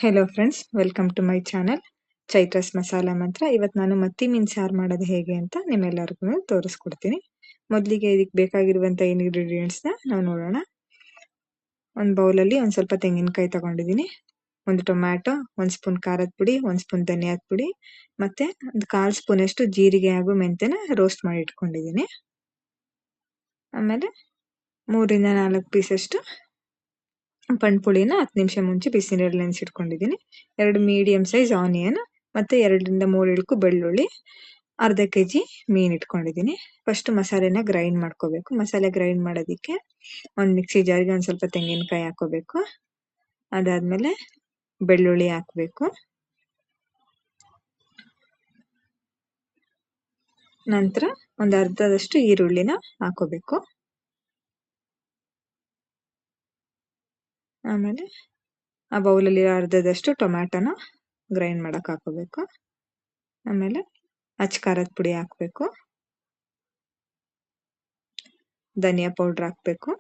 Hello friends, welcome to my channel Chaitra's masala mantra. ಇವತ್ತು ನಾನು ಮತ್ತಿ ಮೀನು ಸಾರು ಮಾಡೋದು ಹೇಗೆ ಅಂತ ನಿಮ್ಮೆಲ್ಲರಿಗೂ ತೋರಿಸ್ಕೊಡ್ತೀನಿ. ಮೊದಲಿಗೆ ಇದಕ್ಕೆ ಬೇಕಾಗಿರುವಂಥ ಇಂಗ್ರೀಡಿಯೆಂಟ್ಸ್ನ ನಾವು ನೋಡೋಣ. ಒಂದು ಬೌಲಲ್ಲಿ ಒಂದು ಸ್ವಲ್ಪ ತೆಂಗಿನಕಾಯಿ ತಗೊಂಡಿದ್ದೀನಿ, ಒಂದು ಟೊಮ್ಯಾಟೊ, ಒಂದು ಸ್ಪೂನ್ ಖಾರದ ಪುಡಿ, ಒಂದು ಸ್ಪೂನ್ ಧನಿಯಾದ ಪುಡಿ, ಮತ್ತು ಒಂದು 1/4 ಸ್ಪೂನಷ್ಟು ಜೀರಿಗೆ ಹಾಗೂ ಮೆಂತ್ಯನ ರೋಸ್ಟ್ ಮಾಡಿ ಇಟ್ಕೊಂಡಿದ್ದೀನಿ. ಆಮೇಲೆ 3 ಇಂದ 4 ಪೀಸಷ್ಟು ಪಂಡ್ಪುಳಿನ 10 ನಿಮಿಷ ಮುಂಚೆ ಬಿಸಿನೀರಲ್ಲಿ ನೆನೆಸಿಟ್ಕೊಂಡಿದ್ದೀನಿ. 2 ಮೀಡಿಯಂ ಸೈಜ್ ಆನಿಯನ್ ಮತ್ತು 2 ಇಂದ 3 ಇಳ್ಕು ಬೆಳ್ಳುಳ್ಳಿ, ಅರ್ಧ kg ಮೀನು ಇಟ್ಕೊಂಡಿದ್ದೀನಿ. ಫಸ್ಟ್ ಮಸಾಲೆನ ಗ್ರೈಂಡ್ ಮಾಡ್ಕೋಬೇಕು. ಮಸಾಲೆ ಗ್ರೈಂಡ್ ಮಾಡೋದಕ್ಕೆ ಒಂದು ಮಿಕ್ಸಿ ಜಾರಿಗೆ ಒಂದು ಸ್ವಲ್ಪ ತೆಂಗಿನಕಾಯಿ ಹಾಕೋಬೇಕು. ಅದಾದಮೇಲೆ ಬೆಳ್ಳುಳ್ಳಿ ಹಾಕಬೇಕು. ನಂತರ ಒಂದು ಅರ್ಧದಷ್ಟು ಈರುಳ್ಳಿನ ಹಾಕೋಬೇಕು. ಆಮೇಲೆ ಆ ಬೌಲಲ್ಲಿ ಅರ್ಧದಷ್ಟು ಟೊಮ್ಯಾಟೊನ ಗ್ರೈಂಡ್ ಮಾಡೋಕೆ ಹಾಕೋಬೇಕು. ಆಮೇಲೆ ಖಾರದ ಪುಡಿ ಹಾಕಬೇಕು, ಧನಿಯಾ ಪೌಡ್ರ್ ಹಾಕಬೇಕು.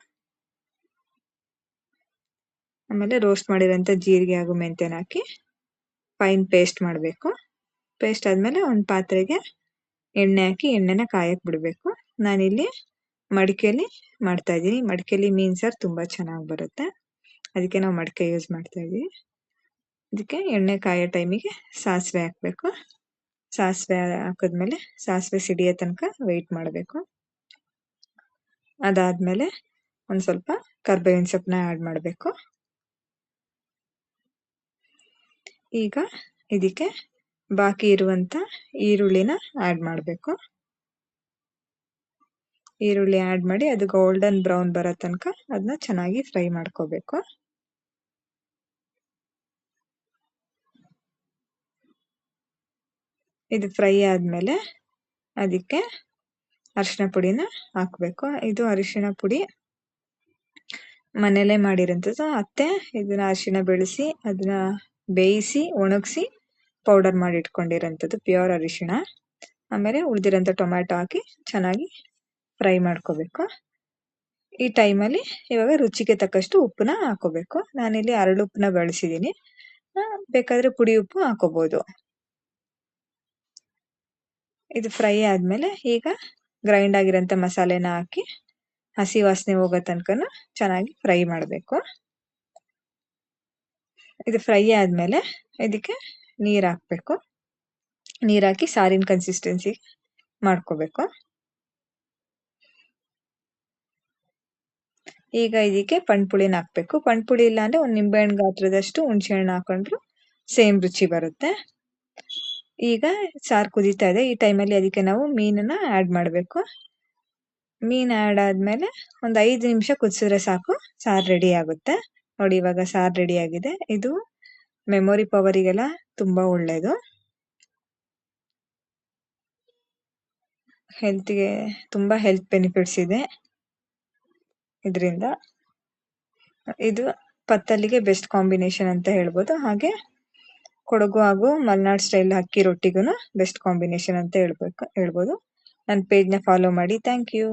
ಆಮೇಲೆ ರೋಸ್ಟ್ ಮಾಡಿರೋಂಥ ಜೀರಿಗೆ ಹಾಗೂ ಮೆಂತ್ಯನ ಹಾಕಿ ಫೈನ್ ಪೇಸ್ಟ್ ಮಾಡಬೇಕು. ಪೇಸ್ಟ್ ಆದಮೇಲೆ ಒಂದು ಪಾತ್ರೆಗೆ ಎಣ್ಣೆ ಹಾಕಿ ಎಣ್ಣೆನ ಕಾಯಕ್ಕೆ ಬಿಡಬೇಕು. ನಾನಿಲ್ಲಿ ಮಡಿಕೆಯಲ್ಲಿ ಮಾಡ್ತಾಯಿದ್ದೀನಿ. ಮಡಿಕೆಯಲ್ಲಿ ಮೀನು ಸಾರು ತುಂಬ ಚೆನ್ನಾಗಿ ಬರುತ್ತೆ, ಅದಕ್ಕೆ ನಾವು ಮಡಿಕೆ ಯೂಸ್ ಮಾಡ್ತಾಯಿದ್ದೀವಿ. ಅದಕ್ಕೆ ಎಣ್ಣೆ ಕಾಯೋ ಟೈಮಿಗೆ ಸಾಸಿವೆ ಹಾಕಬೇಕು. ಸಾಸಿವೆ ಹಾಕಿದ್ಮೇಲೆ ಸಾಸಿವೆ ಸಿಡಿಯೋ ತನಕ ವೆಯ್ಟ್ ಮಾಡಬೇಕು. ಅದಾದಮೇಲೆ ಒಂದು ಸ್ವಲ್ಪ ಕರ್ಬೇವಿನ ಸೊಪ್ಪನ್ನ ಆ್ಯಡ್ ಮಾಡಬೇಕು. ಈಗ ಇದಕ್ಕೆ ಬಾಕಿ ಇರುವಂಥ ಈರುಳ್ಳಿನ ಆ್ಯಡ್ ಮಾಡಬೇಕು. ಈರುಳ್ಳಿ ಆ್ಯಡ್ ಮಾಡಿ ಅದು ಗೋಲ್ಡನ್ ಬ್ರೌನ್ ಬರೋ ತನಕ ಅದನ್ನ ಚೆನ್ನಾಗಿ ಫ್ರೈ ಮಾಡ್ಕೋಬೇಕು. ಇದು ಫ್ರೈ ಆದಮೇಲೆ ಅದಕ್ಕೆ ಅರಿಶಿನ ಪುಡಿನ ಹಾಕಬೇಕು. ಇದು ಅರಿಶಿನ ಪುಡಿ ಮನೇಲೇ ಮಾಡಿರೋಂಥದ್ದು. ಅತ್ತೆ ಇದನ್ನ ಅರಿಶಿನ ಬೆಳೆಸಿ ಅದನ್ನ ಬೇಯಿಸಿ ಒಣಗಿಸಿ ಪೌಡರ್ ಮಾಡಿ ಇಟ್ಕೊಂಡಿರೋಂಥದ್ದು ಪ್ಯೂರ್ ಅರಿಶಿಣ. ಆಮೇಲೆ ಉಳಿದಿರೋಂಥ ಟೊಮ್ಯಾಟೊ ಹಾಕಿ ಚೆನ್ನಾಗಿ ಫ್ರೈ ಮಾಡ್ಕೋಬೇಕು. ಈ ಟೈಮಲ್ಲಿ ಇವಾಗ ರುಚಿಗೆ ತಕ್ಕಷ್ಟು ಉಪ್ಪನ್ನ ಹಾಕೋಬೇಕು. ನಾನಿಲ್ಲಿ ಹರಳುಪ್ಪನ್ನ ಬಳಸಿದ್ದೀನಿ, ಬೇಕಾದರೆ ಪುಡಿ ಉಪ್ಪು ಹಾಕೋಬೋದು. ಇದು ಫ್ರೈ ಆದಮೇಲೆ ಈಗ ಗ್ರೈಂಡ್ ಆಗಿರೋಂಥ ಮಸಾಲೆನ ಹಾಕಿ ಹಸಿ ವಾಸನೆ ಹೋಗೋ ತನಕ ಚೆನ್ನಾಗಿ ಫ್ರೈ ಮಾಡಬೇಕು. ಇದು ಫ್ರೈ ಆದಮೇಲೆ ಇದಕ್ಕೆ ನೀರು ಹಾಕಬೇಕು. ನೀರು ಹಾಕಿ ಸಾರಿನ ಕನ್ಸಿಸ್ಟೆನ್ಸಿ ಮಾಡ್ಕೋಬೇಕು. ಈಗ ಇದಕ್ಕೆ ಪಂಡ್ಪುಳಿನ ಹಾಕಬೇಕು. ಪಂಡ್ಪುಳಿ ಇಲ್ಲ ಅಂದರೆ ಒಂದು ನಿಂಬೆಹಣ್ಣು ಗಾತ್ರದಷ್ಟು ಹುಣಸೆಹಣ್ಣು ಹಾಕೊಂಡ್ರು ಸೇಮ್ ರುಚಿ ಬರುತ್ತೆ. ಈಗ ಸಾರು ಕುದೀತಾ ಇದೆ. ಈ ಟೈಮಲ್ಲಿ ಅದಕ್ಕೆ ನಾವು ಮೀನನ್ನ ಆ್ಯಡ್ ಮಾಡಬೇಕು. ಮೀನು ಆ್ಯಡ್ ಆದಮೇಲೆ ಒಂದು 5 ನಿಮಿಷ ಕುದಿಸಿದ್ರೆ ಸಾಕು, ಸಾರು ರೆಡಿ ಆಗುತ್ತೆ. ನೋಡಿ, ಇವಾಗ ಸಾರು ರೆಡಿ ಆಗಿದೆ. ಇದು ಮೆಮೊರಿ ಪವರಿಗೆಲ್ಲ ತುಂಬ ಒಳ್ಳೆಯದು, ಹೆಲ್ತ್ಗೆ ತುಂಬ ಹೆಲ್ತ್ ಬೆನಿಫಿಟ್ಸ್ ಇದೆ ಇದರಿಂದ. ಇದು ಪತ್ತಲ್ಲಿಗೆ ಬೆಸ್ಟ್ ಕಾಂಬಿನೇಷನ್ ಅಂತ ಹೇಳ್ಬೋದು. ಹಾಗೆ ಕೊಡಗು ಹಾಗೂ ಮಲೆನಾಡು ಸ್ಟೈಲ್ ಅಕ್ಕಿ ರೊಟ್ಟಿಗೂ ಬೆಸ್ಟ್ ಕಾಂಬಿನೇಷನ್ ಅಂತ ಹೇಳ್ಬೋದು. ನನ್ನ ಪೇಜ್ನ ಫಾಲೋ ಮಾಡಿ. Thank you.